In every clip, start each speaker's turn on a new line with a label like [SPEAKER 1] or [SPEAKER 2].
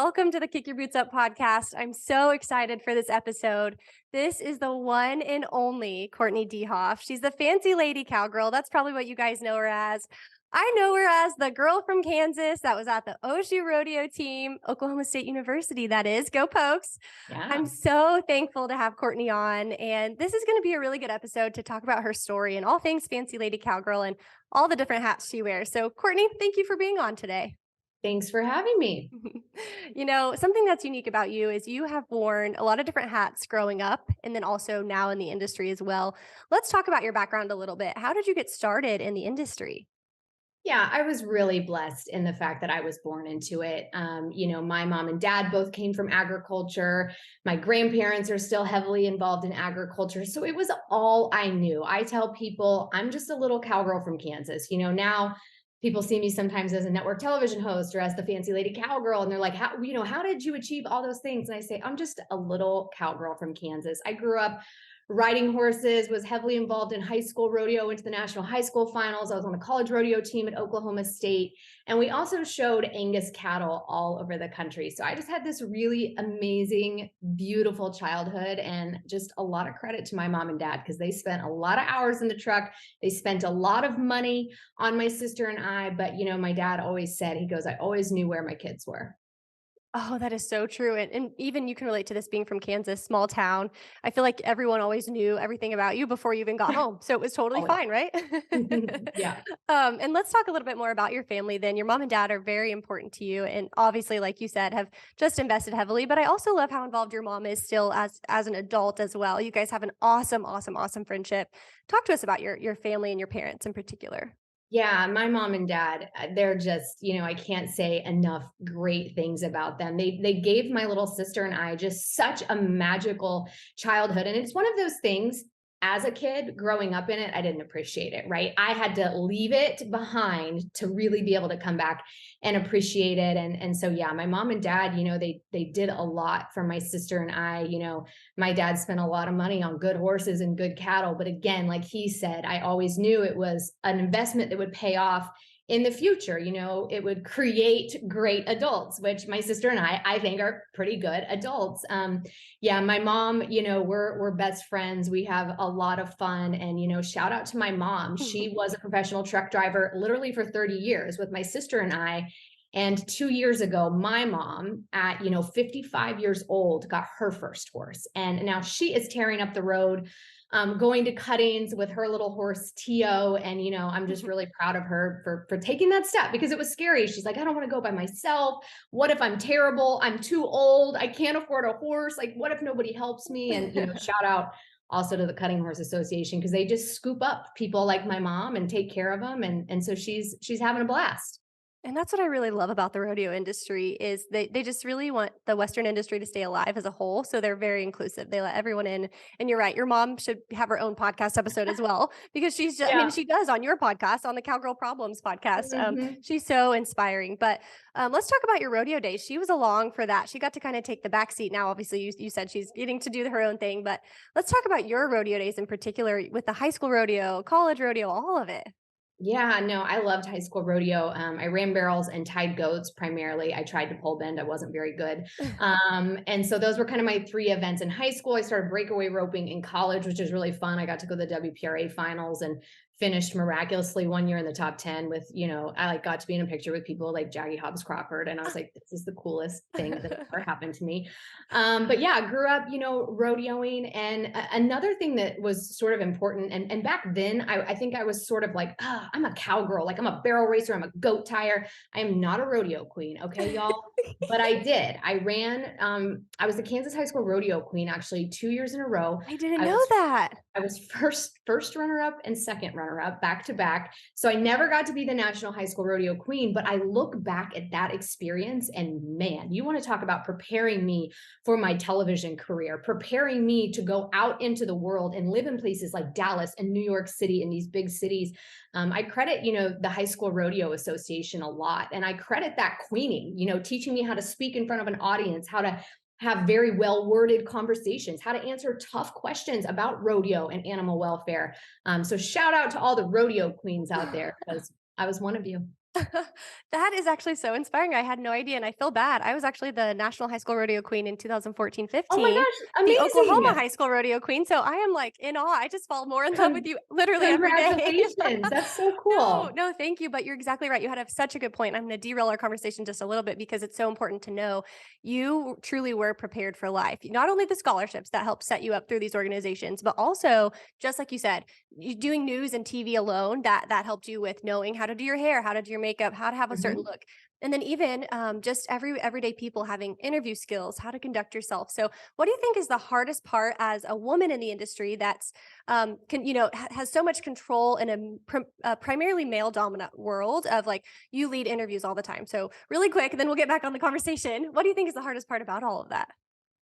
[SPEAKER 1] welcome to the Kick Your Boots Up podcast. I'm so excited for this episode. This is the one and only Courtenay DeHoff. She's the Fancy Lady Cowgirl. That's probably what you guys know her as. I know her as the girl from Kansas that was at the OSU rodeo team, Oklahoma State University, that is. Go Pokes.
[SPEAKER 2] Yeah.
[SPEAKER 1] I'm so thankful to have Courtenay on, and this is going to be a really good episode to talk about her story and all things Fancy Lady Cowgirl and all the different hats she wears. So, Courtenay, thank you for being on today.
[SPEAKER 2] Thanks for having me.
[SPEAKER 1] You know, something that's unique about you is you have worn a lot of different hats growing up and then also now in the industry as well. Let's talk about your background a little bit. How did you get started in the industry?
[SPEAKER 2] Yeah, I was really blessed in the fact that I was born into it. My mom and dad both came from agriculture. My grandparents are still heavily involved in agriculture. So it was all I knew. I tell people I'm just a little cowgirl from Kansas. Now people see me sometimes as a network television host or as the Fancy Lady Cowgirl. And they're like, how did you achieve all those things? And I say, I'm just a little cowgirl from Kansas. I grew up riding horses, was heavily involved in high school rodeo, went to the national high school finals. I was on the college rodeo team at Oklahoma State. And we also showed Angus cattle all over the country. So I just had this really amazing, beautiful childhood, and just a lot of credit to my mom and dad because they spent a lot of hours in the truck. They spent a lot of money on my sister and I. But, my dad always said, he goes, I always knew where my kids were.
[SPEAKER 1] Oh, that is so true. And even you can relate to this being from Kansas, small town. I feel like everyone always knew everything about you before you even got home. So it was totally fine, right?
[SPEAKER 2] Yeah.
[SPEAKER 1] And let's talk a little bit more about your family then. Your mom and dad are very important to you. And obviously, like you said, have just invested heavily. But I also love how involved your mom is still as an adult as well. You guys have an awesome friendship. Talk to us about your family and your parents in particular.
[SPEAKER 2] Yeah, my mom and dad, they're just, I can't say enough great things about them. They gave my little sister and I just such a magical childhood. And it's one of those things as a kid growing up in it, I didn't appreciate it, right? I had to leave it behind to really be able to come back and appreciate it. And so, yeah, my mom and dad, they did a lot for my sister and I. My dad spent a lot of money on good horses and good cattle. But again, like he said, I always knew it was an investment that would pay off in the future. It would create great adults, which my sister and I think are pretty good adults. Yeah, my mom, we're best friends. We have a lot of fun. And, shout out to my mom. She was a professional truck driver literally for 30 years with my sister and I. And 2 years ago, my mom at, 55 years old got her first horse. And now she is tearing up the road, going to cuttings with her little horse, Tio. And, I'm just really proud of her for taking that step because it was scary. She's like, I don't want to go by myself. What if I'm terrible? I'm too old. I can't afford a horse. Like, what if nobody helps me? And, shout out also to the Cutting Horse Association because they just scoop up people like my mom and take care of them. And so she's having a blast.
[SPEAKER 1] And that's what I really love about the rodeo industry is they just really want the Western industry to stay alive as a whole. So they're very inclusive. They let everyone in. And you're right. Your mom should have her own podcast episode as well, because she's just,
[SPEAKER 2] Yeah.
[SPEAKER 1] she does on your podcast, on the Cowgirl Problems podcast.
[SPEAKER 2] Mhm.
[SPEAKER 1] She's so inspiring. But let's talk about your rodeo days. She was along for that. She got to kind of take the back seat. Now, obviously, you said she's getting to do her own thing. But let's talk about your rodeo days in particular with the high school rodeo, college rodeo, all of it.
[SPEAKER 2] Yeah, no, I loved high school rodeo. I ran barrels and tied goats primarily. I tried to pole bend. I wasn't very good. And so those were kind of my three events in high school. I started breakaway roping in college, which is really fun. I got to go to the WPRA finals and finished miraculously one year in the top 10 with, I got to be in a picture with people like Jackie Hobbs Crawford. And I was like, this is the coolest thing that ever happened to me. But yeah, I grew up, rodeoing. And another thing that was sort of important. And back then I think I was sort of like, I'm a cowgirl. Like I'm a barrel racer. I'm a goat tire. I am not a rodeo queen. Okay, y'all. But I did. I ran, I was the Kansas High School Rodeo Queen actually 2 years in a row.
[SPEAKER 1] I didn't know that.
[SPEAKER 2] I was first runner-up and second runner-up back to back. So I never got to be the National High School Rodeo Queen, but I look back at that experience and man, you want to talk about preparing me for my television career, preparing me to go out into the world and live in places like Dallas and New York City and these big cities. I credit, the High School Rodeo Association a lot. And I credit that queening, teaching me how to speak in front of an audience, how to have very well-worded conversations, how to answer tough questions about rodeo and animal welfare. So shout out to all the rodeo queens out there because I was one of you.
[SPEAKER 1] That is actually so inspiring. I had no idea, and I feel bad. I was actually the National High School Rodeo Queen in
[SPEAKER 2] Oh my
[SPEAKER 1] 2014-15,
[SPEAKER 2] gosh,
[SPEAKER 1] the Oklahoma
[SPEAKER 2] amazing.
[SPEAKER 1] High School Rodeo Queen, so I am, like, in awe. I just fall more in love with you literally every day.
[SPEAKER 2] Congratulations. That's so
[SPEAKER 1] No,
[SPEAKER 2] cool.
[SPEAKER 1] no, thank you, but you're exactly right. You had such a good point. I'm gonna derail our conversation just a little bit because it's so important to know you truly were prepared for life. Not only the scholarships that help set you up through these organizations, but also, just like you said, you doing news and TV alone, that helped you with knowing how to do your hair, how to do your makeup, how to have a certain
[SPEAKER 2] Mhm.
[SPEAKER 1] look. And then even just everyday people having interview skills, how to conduct yourself. So, what do you think is the hardest part as a woman in the industry that's has so much control in a primarily male dominant world of like you lead interviews all the time. So really quick, and then we'll get back on the conversation. What do you think is the hardest part about all of that?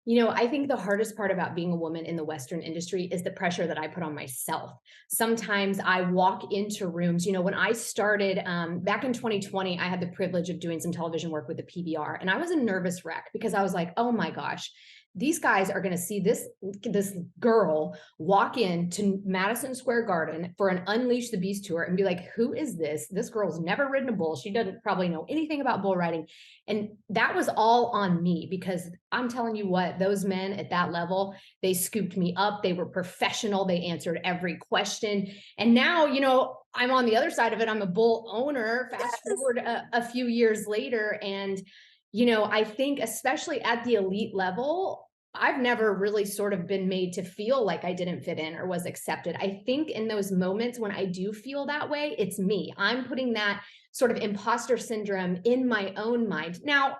[SPEAKER 2] I think the hardest part about being a woman in the Western industry is the pressure that I put on myself. Sometimes I walk into rooms, when I started back in 2020, I had the privilege of doing some television work with the PBR, and I was a nervous wreck because I was like, oh my gosh, these guys are going to see this girl walk into Madison Square Garden for an Unleash the Beast tour and be like, who is this? This girl's never ridden a bull. She doesn't probably know anything about bull riding. And that was all on me because I'm telling you what, those men at that level, they scooped me up. They were professional. They answered every question. And now, I'm on the other side of it. I'm a bull owner. Fast
[SPEAKER 1] Yes.
[SPEAKER 2] forward a few years later. And, I think especially at the elite level, I've never really sort of been made to feel like I didn't fit in or was accepted. I think in those moments when I do feel that way, it's me. I'm putting that sort of imposter syndrome in my own mind. Now,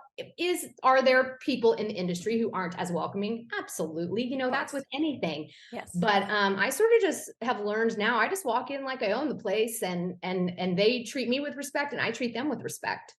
[SPEAKER 2] are there people in the industry who aren't as welcoming? Absolutely.
[SPEAKER 1] Of
[SPEAKER 2] That's
[SPEAKER 1] course.
[SPEAKER 2] with anything.
[SPEAKER 1] Yes.
[SPEAKER 2] But I sort of just have learned now. I just walk in like I own the place, and they treat me with respect, and I treat them with respect.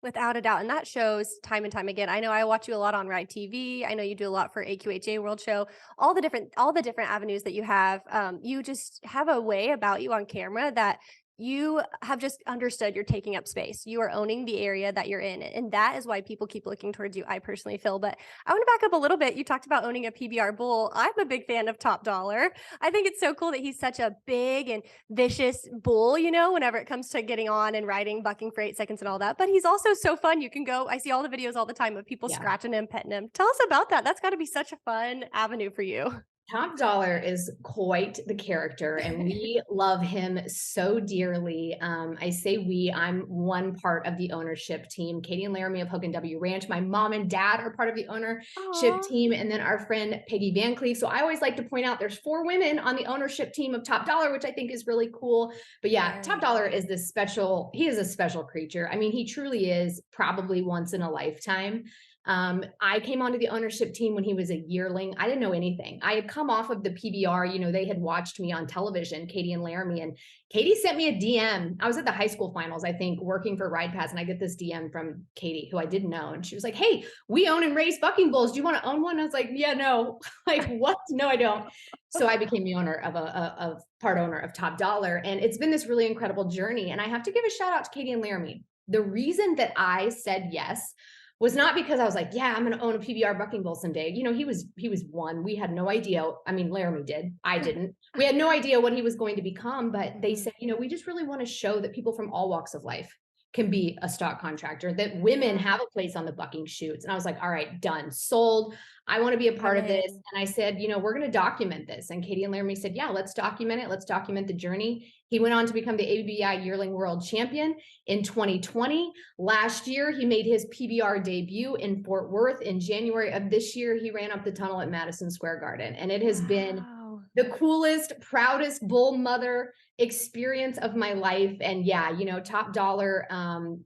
[SPEAKER 1] Without a doubt. And that shows time and time again. I know I watch you a lot on Ride TV. I know you do a lot for AQHA World Show. All the different avenues that you have. You just have a way about you on camera that you have just understood you're taking up space. You are owning the area that you're in. And that is why people keep looking towards you, I personally feel. But I want to back up a little bit. You talked about owning a PBR bull. I'm a big fan of Top Dollar. I think it's so cool that he's such a big and vicious bull, whenever it comes to getting on and riding, bucking for 8 seconds and all that. But he's also so fun. You can go, I see all the videos all the time of people
[SPEAKER 2] Yeah.
[SPEAKER 1] scratching him, petting him. Tell us about that. That's got to be such a fun avenue for you.
[SPEAKER 2] Top Dollar is quite the character, and we love him so dearly. I say we, I'm one part of the ownership team. Katie and Laramie of Hook and W Ranch. My mom and dad are part of the ownership
[SPEAKER 1] Aw.
[SPEAKER 2] team, and then our friend Peggy Van Cleef. So I always like to point out there's 4 women on the ownership team of Top Dollar, which I think is really cool. But yeah, Top
[SPEAKER 1] Very.
[SPEAKER 2] Dollar is he is a special creature. I mean, he truly is probably once in a lifetime. I came onto the ownership team when he was a yearling. I didn't know anything. I had come off of the PBR, they had watched me on television, Katie and Laramie, and Katie sent me a DM. I was at the high school finals, I think, working for Ride Pass, and I get this DM from Katie, who I didn't know. And she was like, hey, we own and raise bucking bulls. Do you want to own one? I was like, yeah, no. Like, what? No, I don't. So I became the owner of part owner of Top Dollar. And it's been this really incredible journey. And I have to give a shout out to Katie and Laramie. The reason that I said yes was not because I was like, yeah, I'm going to own a PBR bucking bull someday. He was one. We had no idea. I mean, Laramie did. I didn't. We had no idea what he was going to become, but they
[SPEAKER 1] Mhm.
[SPEAKER 2] said, we just really want to show that people from all walks of life can be a stock contractor, that women
[SPEAKER 1] Yeah.
[SPEAKER 2] have a place on the bucking chutes. And I was like, all right, done, sold. I want to be a part of this.
[SPEAKER 1] Amen.
[SPEAKER 2] And I said, we're going to document this. And Katie and Laramie said, yeah, let's document it. Let's document the journey. He went on to become the ABI yearling world champion in 2020. Last year, he made his PBR debut in Fort Worth. In January of this year, he ran up the tunnel at Madison Square Garden. And it has been
[SPEAKER 1] Wow.
[SPEAKER 2] the coolest, proudest bull mother experience of my life. And yeah, Top Dollar,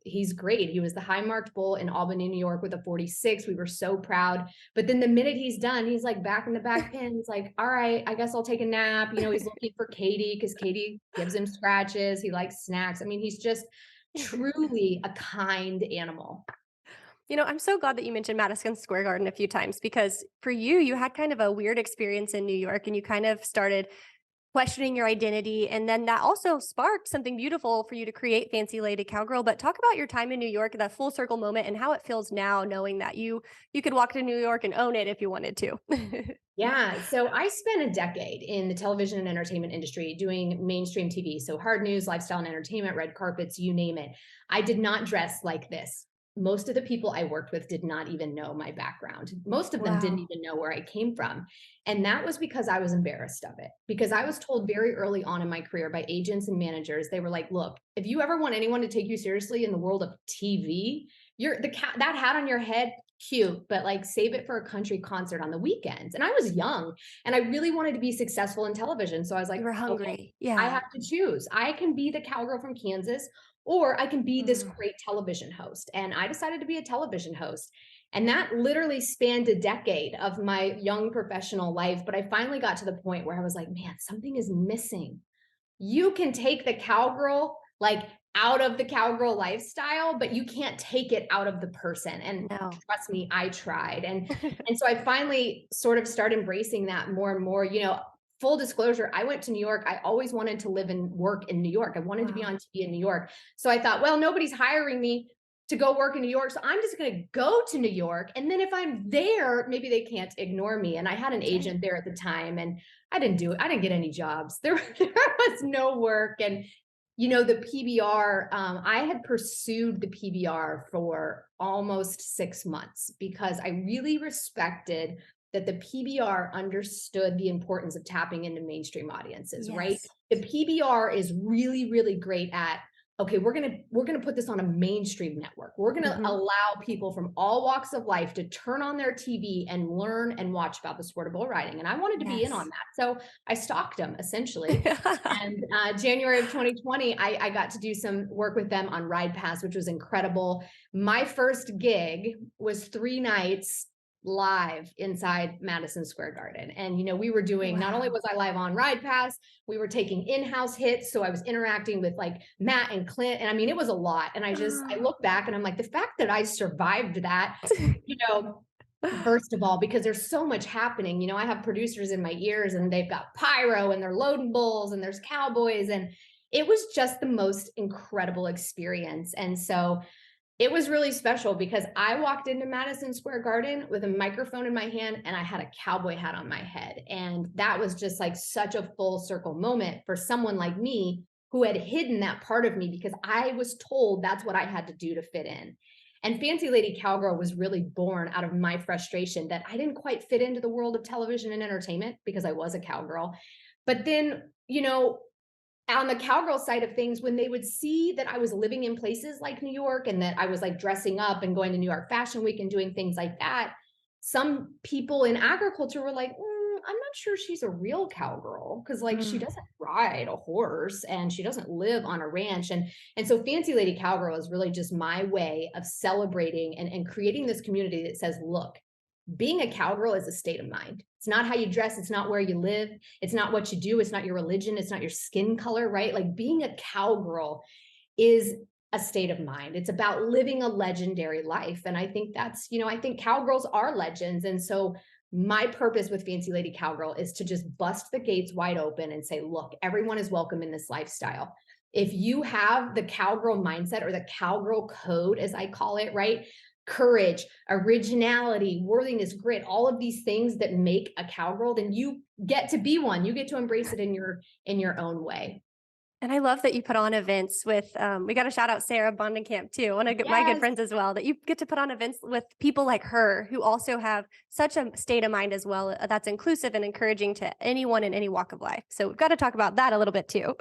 [SPEAKER 2] he's great. He was the high marked bull in Albany, New York with a 46. We were so proud. But then the minute he's done, he's like back in the back pen. He's like, all right, I guess I'll take a nap. He's looking for Katie because Katie gives him scratches. He likes snacks. I mean, he's just truly a kind animal.
[SPEAKER 1] I'm so glad that you mentioned Madison Square Garden a few times because for you, you had kind of a weird experience in New York and you kind of started questioning your identity. And then that also sparked something beautiful for you to create Fancy Lady Cowgirl. But talk about your time in New York, that full circle moment, and how it feels now knowing that you could walk to New York and own it if you wanted to.
[SPEAKER 2] Yeah. So I spent a decade in the television and entertainment industry doing mainstream TV. So hard news, lifestyle and entertainment, red carpets, you name it. I did not dress like this. Most of the people I worked with did not even know my background. Most of them didn't
[SPEAKER 1] Wow.
[SPEAKER 2] even know where I came from. And that was because I was embarrassed of it. Because I was told very early on in my career by agents and managers, they were like, look, if you ever want anyone to take you seriously in the world of TV, that hat on your head, cute, but like save it for a country concert on the weekends. And I was young and I really wanted to be successful in television. So I was
[SPEAKER 1] You
[SPEAKER 2] like,
[SPEAKER 1] were
[SPEAKER 2] okay,
[SPEAKER 1] hungry.
[SPEAKER 2] I
[SPEAKER 1] Yeah.
[SPEAKER 2] have to choose. I can be the cowgirl from Kansas or I can be this
[SPEAKER 1] Mm.
[SPEAKER 2] great television host. And I decided to be a television host. And that literally spanned a decade of my young professional life. But I finally got to the point where I was like, man, something is missing. You can take the cowgirl like out of the cowgirl lifestyle, but you can't take it out of the person. And
[SPEAKER 1] No.
[SPEAKER 2] trust me, I tried. And so I finally sort of started embracing that more and more. Full disclosure, I went to New York. I always wanted to live and work in New York. I wanted to be
[SPEAKER 1] Wow.
[SPEAKER 2] on TV in New York. So I thought, well, nobody's hiring me to go work in New York. So I'm just going to go to New York. And then if I'm there, maybe they can't ignore me. And I had an
[SPEAKER 1] That's right.
[SPEAKER 2] agent there at the time and I didn't do it. I didn't get any jobs. There was no work. And, the PBR, I had pursued the PBR for almost 6 months because I really respected that the PBR understood the importance of tapping into mainstream audiences, right?
[SPEAKER 1] Yes.
[SPEAKER 2] The PBR is really, really great at, okay, we're gonna put this on a mainstream network. We're gonna
[SPEAKER 1] Mhm.
[SPEAKER 2] allow people from all walks of life to turn on their TV and learn and watch about the sport of bull riding. And I wanted to be in on
[SPEAKER 1] Yes.
[SPEAKER 2] that. So I stalked them essentially. And January of 2020, I got to do some work with them on Ride Pass, which was incredible. My first gig was 3 nights live inside Madison Square Garden. And, we were doing, not only
[SPEAKER 1] Wow.
[SPEAKER 2] was I live on Ride Pass, we were taking in-house hits. So I was interacting with like Matt and Clint. And I mean, it was a lot. And I look back and I'm like, the fact that I survived that, you know, first of all, because there's so much happening. I have producers in my ears and they've got pyro and they're loading bulls and there's cowboys. And it was just the most incredible experience. And so it was really special because I walked into Madison Square Garden with a microphone in my hand and I had a cowboy hat on my head. And that was just like such a full circle moment for someone like me who had hidden that part of me because I was told that's what I had to do to fit in. And Fancy Lady Cowgirl was really born out of my frustration that I didn't quite fit into the world of television and entertainment because I was a cowgirl. But then, on the cowgirl side of things, when they would see that I was living in places like New York and that I was like dressing up and going to New York Fashion Week and doing things like that, some people in agriculture were like, I'm not sure she's a real cowgirl because like she
[SPEAKER 1] Mm.
[SPEAKER 2] doesn't ride a horse and she doesn't live on a ranch. And so Fancy Lady Cowgirl is really just my way of celebrating and creating this community that says, look, being a cowgirl is a state of mind. It's not how you dress. It's not where you live. It's not what you do. It's not your religion. It's not your skin color, right? Like being a cowgirl is a state of mind. It's about living a legendary life. And I think I think cowgirls are legends. And so my purpose with Fancy Lady Cowgirl is to just bust the gates wide open and say, look, everyone is welcome in this lifestyle. If you have the cowgirl mindset or the cowgirl code, as I call it, right? Courage, originality, worthiness, grit, all of these things that make a cowgirl, then you get to be one. You get to embrace it in your own way.
[SPEAKER 1] And I love that you put on events with, we got to shout out Sarah Bondenkamp too, one of my good
[SPEAKER 2] Yes.
[SPEAKER 1] friends as well, that you get to put on events with people like her who also have such a state of mind as well that's inclusive and encouraging to anyone in any walk of life. So we've got to talk about that a little bit too.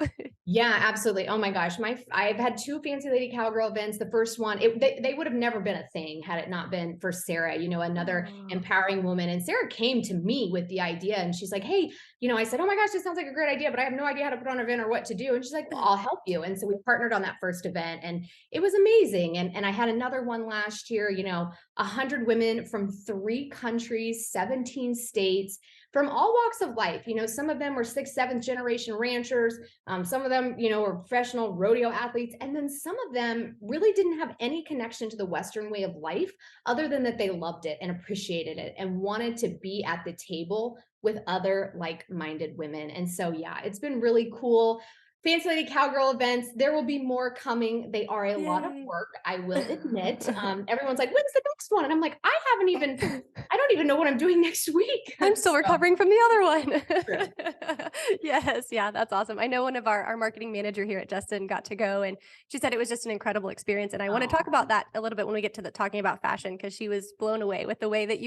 [SPEAKER 2] Yeah, absolutely. Oh my gosh. I've had two Fancy Lady Cowgirl events. The first one, they would have never been a thing had it not been for Sarah, another
[SPEAKER 1] Oh.
[SPEAKER 2] empowering woman. And Sarah came to me with the idea and she's like, hey, I said, oh my gosh, this sounds like a great idea, but I have no idea how to put on an event or what to do. And she's like, well, I'll help you. And so we partnered on that first event, and it was amazing. And I had another one last year, 100 women from 3 countries, 17 states, from all walks of life. Some of them were 6th, 7th generation ranchers. Some of them, were professional rodeo athletes. And then some of them really didn't have any connection to the Western way of life other than that they loved it and appreciated it and wanted to be at the table with other like-minded women. And so, yeah, it's been really cool. Fancy Lady Cowgirl events, there will be more coming. They are a lot of
[SPEAKER 1] Yay.
[SPEAKER 2] work, I will admit. Everyone's like, when's the next one? And I'm like, I don't even know what I'm doing next week.
[SPEAKER 1] I'm still
[SPEAKER 2] So,
[SPEAKER 1] recovering from the other one.
[SPEAKER 2] true.
[SPEAKER 1] Yes, yeah, that's awesome. I know one of our marketing manager here at Justin got to go, and she said it was just an incredible experience. And I want to talk
[SPEAKER 2] Oh,
[SPEAKER 1] about that a little bit when we get to talking about fashion, because she was blown away with the way that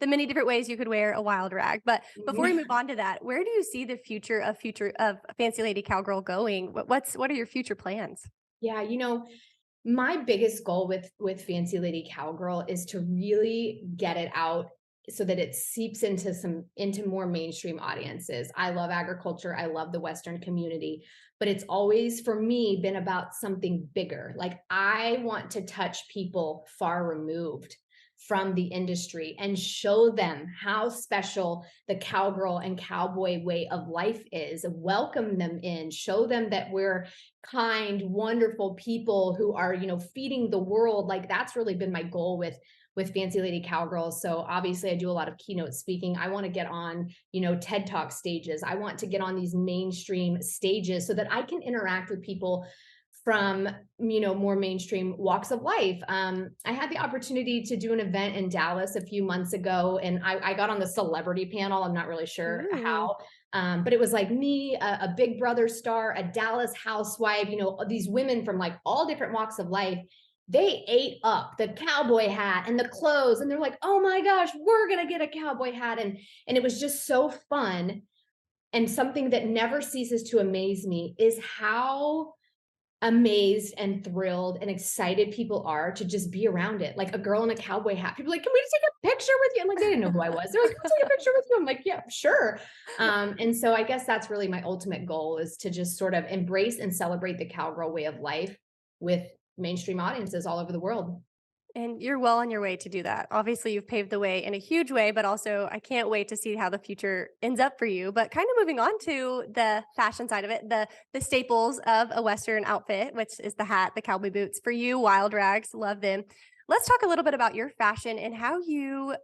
[SPEAKER 1] the many different ways you could wear a wild rag. But before we move on to that, where do you see the future of Fancy Lady Cowgirl going? What are your future plans?
[SPEAKER 2] yeah, my biggest goal with Fancy Lady Cowgirl is to really get it out so that it seeps into more mainstream audiences. I love agriculture, I love the Western community, but it's always for me been about something bigger. Like, I want to touch people far removed from the industry and show them how special the cowgirl and cowboy way of life is, welcome them in, show them that we're kind, wonderful people who are, feeding the world. Like, that's really been my goal with Fancy Lady Cowgirl. So obviously I do a lot of keynote speaking. I want to get on, TED Talk stages. I want to get on these mainstream stages so that I can interact with people from, more mainstream walks of life. I had the opportunity to do an event in Dallas a few months ago, and I got on the celebrity panel. I'm not really sure
[SPEAKER 1] Ooh.
[SPEAKER 2] how, but it was like me, a Big Brother star, a Dallas housewife, these women from like all different walks of life. They ate up the cowboy hat and the clothes, and they're like, oh my gosh, we're going to get a cowboy hat. And it was just so fun. And something that never ceases to amaze me is how amazed and thrilled and excited people are to just be around it. Like, a girl in a cowboy hat. People are like, can we just take a picture with you? And like, they didn't know who I was. They're like, can we take a picture with you? I'm like, yeah, sure. And so I guess that's really my ultimate goal, is to just sort of embrace and celebrate the cowgirl way of life with mainstream audiences all over the world.
[SPEAKER 1] And you're well on your way to do that. Obviously, you've paved the way in a huge way, but also I can't wait to see how the future ends up for you. But kind of moving on to the fashion side of it, the staples of a Western outfit, which is the hat, the cowboy boots. For you, wild rags, love them. Let's talk a little bit about your fashion and how you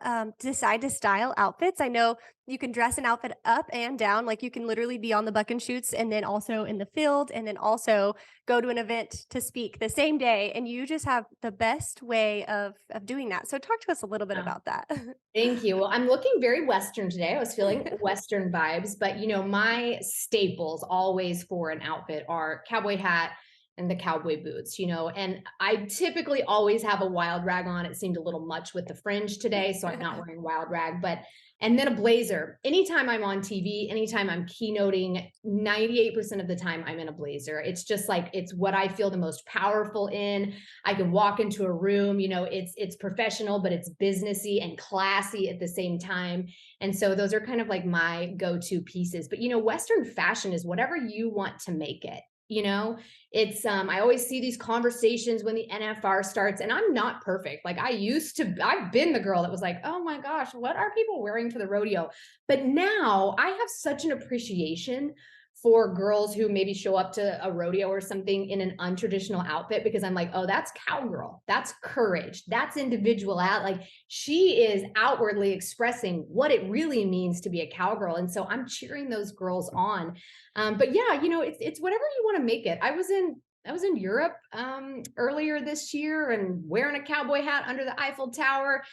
[SPEAKER 1] decide to style outfits. I know you can dress an outfit up and down, like you can literally be on the buck and shoots and then also in the field, and then also go to an event to speak the same day. And you just have the best way of doing that. So talk to us a little bit
[SPEAKER 2] Yeah.
[SPEAKER 1] about that.
[SPEAKER 2] Thank you. Well, I'm looking very Western today. I was feeling Western vibes, but my staples always for an outfit are cowboy hat and the cowboy boots, and I typically always have a wild rag on. It seemed a little much with the fringe today, so I'm not wearing wild rag, and then a blazer. Anytime I'm on TV, anytime I'm keynoting, 98% of the time I'm in a blazer. It's just like, it's what I feel the most powerful in. I can walk into a room, it's professional, but it's businessy and classy at the same time. And so those are kind of like my go-to pieces. But Western fashion is whatever you want to make it. It's I always see these conversations when the NFR starts, and I'm not perfect. Like, I've been the girl that was like, oh my gosh, what are people wearing to the rodeo? But now I have such an appreciation for girls who maybe show up to a rodeo or something in an untraditional outfit, because I'm like, oh, that's cowgirl, that's courage, that's individual out. Like, she is outwardly expressing what it really means to be a cowgirl. And so I'm cheering those girls on. But yeah, it's whatever you want to make it. I was in Europe earlier this year and wearing a cowboy hat under the Eiffel Tower.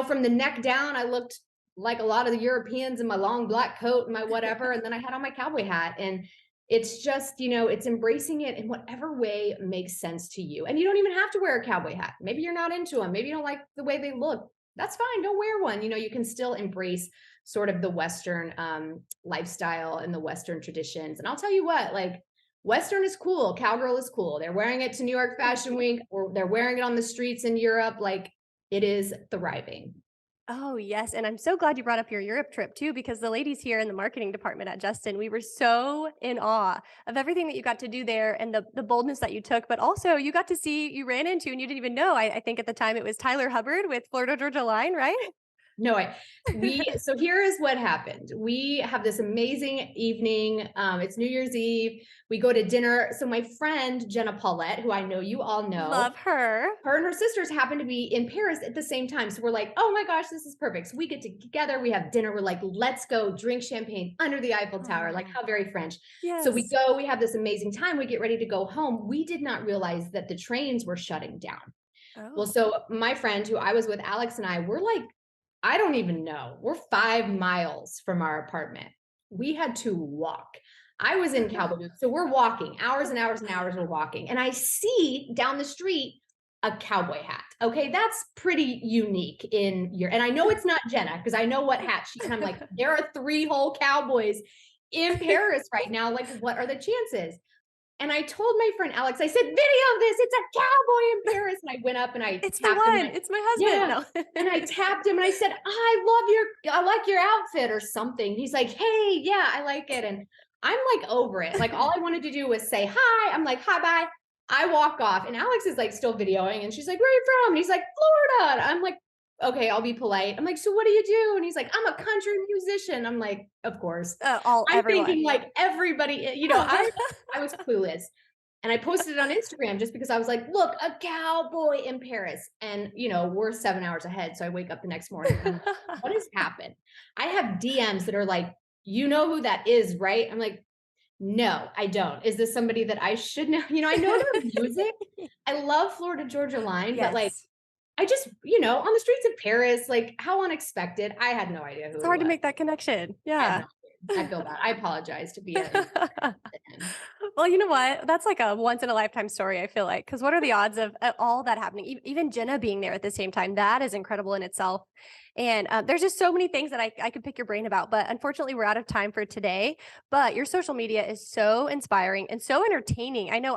[SPEAKER 2] From the neck down, I looked like a lot of the Europeans in my long black coat and my whatever. And then I had on my cowboy hat. And it's just, it's embracing it in whatever way makes sense to you. And you don't even have to wear a cowboy hat. Maybe you're not into them. Maybe you don't like the way they look. That's fine. Don't wear one. You can still embrace sort of the Western lifestyle and the Western traditions. And I'll tell you what, like, Western is cool. Cowgirl is cool. They're wearing it to New York Fashion Week, or they're wearing it on the streets in Europe. Like, it is thriving.
[SPEAKER 1] Oh, yes. And I'm so glad you brought up your Europe trip too, because the ladies here in the marketing department at Justin, we were so in awe of everything that you got to do there and the boldness that you took. But also, you got to see, you ran into, and you didn't even know. I think at the time it was Tyler Hubbard with Florida Georgia Line, right?
[SPEAKER 2] No, so here is what happened. We have this amazing evening. It's New Year's Eve. We go to dinner. So my friend, Jenna Paulette, who I know you all know,
[SPEAKER 1] Love her.
[SPEAKER 2] her and her sisters happen to be in Paris at the same time. So we're like, oh my gosh, this is perfect. So we get together, we have dinner. We're like, let's go drink champagne under the Eiffel Tower. Like, how very French. So we
[SPEAKER 1] Yes.
[SPEAKER 2] go, we have this amazing time. We get ready to go home. We did not realize that the trains were shutting down. Well,
[SPEAKER 1] Oh.
[SPEAKER 2] so my friend who I was with, Alex and I, we're like, I don't even know. We're 5 miles from our apartment. We had to walk. I was in cowboy boots. So we're walking hours and hours and hours. We're walking. And I see down the street a cowboy hat. Okay. That's pretty unique and I know it's not Jenna because I know what hat and I'm like, there are 3 whole cowboys in Paris right now. Like, what are the chances? And I told my friend Alex, I said, video this, it's a cowboy in Paris. And I went up and I
[SPEAKER 1] It's the
[SPEAKER 2] tapped him.
[SPEAKER 1] one. It's my husband.
[SPEAKER 2] Yeah.
[SPEAKER 1] No.
[SPEAKER 2] And I tapped him and I said, I like your outfit or something. He's like, hey, yeah, I like it. And I'm like over it. Like all I wanted to do was say hi. I'm like, hi, bye. I walk off and Alex is like still videoing and she's like, where are you from? And he's like, Florida. And I'm like, okay, I'll be polite. I'm like, so what do you do? And he's like, I'm a country musician. I'm like, of course. I'm
[SPEAKER 1] Everyone.
[SPEAKER 2] thinking like everybody, I was clueless. And I posted it on Instagram just because I was like, look, a cowboy in Paris. And, we're 7 hours ahead. So I wake up the next morning. And I'm like, what has happened? I have DMs that are like, you know who that is, right? I'm like, no, I don't. Is this somebody that I should know? I know their music. I love Florida Georgia Line, but like,
[SPEAKER 1] Yes.
[SPEAKER 2] I just, on the streets of Paris, like how unexpected. I had no idea who
[SPEAKER 1] It's
[SPEAKER 2] he
[SPEAKER 1] hard to
[SPEAKER 2] was.
[SPEAKER 1] make that connection.
[SPEAKER 2] I had
[SPEAKER 1] Yeah.
[SPEAKER 2] no idea. I feel bad. I apologize to be a
[SPEAKER 1] Well, you know what? That's like a once in a lifetime story, I feel like. Because what are the odds of all that happening? Even Jenna being there at the same time, that is incredible in itself. And there's just so many things that I could pick your brain about. But unfortunately, we're out of time for today. But your social media is so inspiring and so entertaining. I know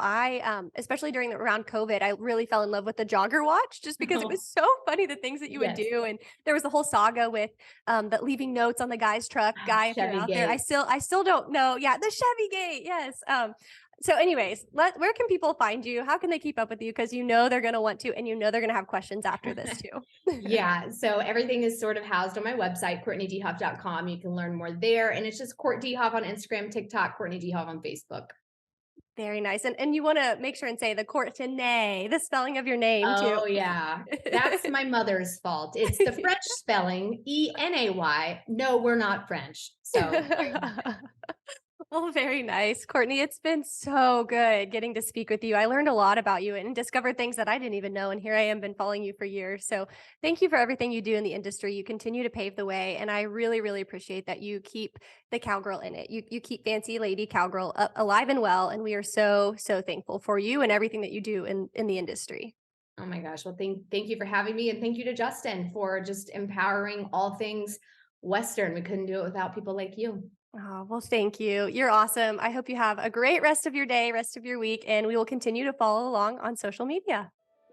[SPEAKER 1] especially around COVID, I really fell in love with the jogger watch just because it was so funny, the things that you would
[SPEAKER 2] Yes.
[SPEAKER 1] do. And there was the whole saga with that leaving notes on the guy's truck guy. If you're
[SPEAKER 2] Chevy
[SPEAKER 1] out there,
[SPEAKER 2] Gate.
[SPEAKER 1] I still don't know. Yeah, the Chevy Gate. Yes. So anyways, where can people find you? How can they keep up with you? Because they're going to want to, and they're going to have questions after this too.
[SPEAKER 2] Yeah. So everything is sort of housed on my website, CourtenayDeHoff.com. You can learn more there. And it's just Court DeHoff on Instagram, TikTok, Courtenay DeHoff on Facebook.
[SPEAKER 1] Very nice. And you want to make sure and say the Courtenay, the spelling of your name too.
[SPEAKER 2] Oh, yeah. That's my mother's fault. It's the French spelling, Enay. No, we're not French. So
[SPEAKER 1] Well, very nice. Courtenay, it's been so good getting to speak with you. I learned a lot about you and discovered things that I didn't even know. And here I am, been following you for years. So thank you for everything you do in the industry. You continue to pave the way. And I really, really appreciate that you keep the cowgirl in it. You keep Fancy Lady Cowgirl alive and well. And we are so, so thankful for you and everything that you do in the industry.
[SPEAKER 2] oh my gosh. Well, thank you for having me. And thank you to Justin for just empowering all things Western. We couldn't do it without people like you.
[SPEAKER 1] Oh, well, thank you. You're awesome. I hope you have a great rest of your day, rest of your week, and we will continue to follow along on social media.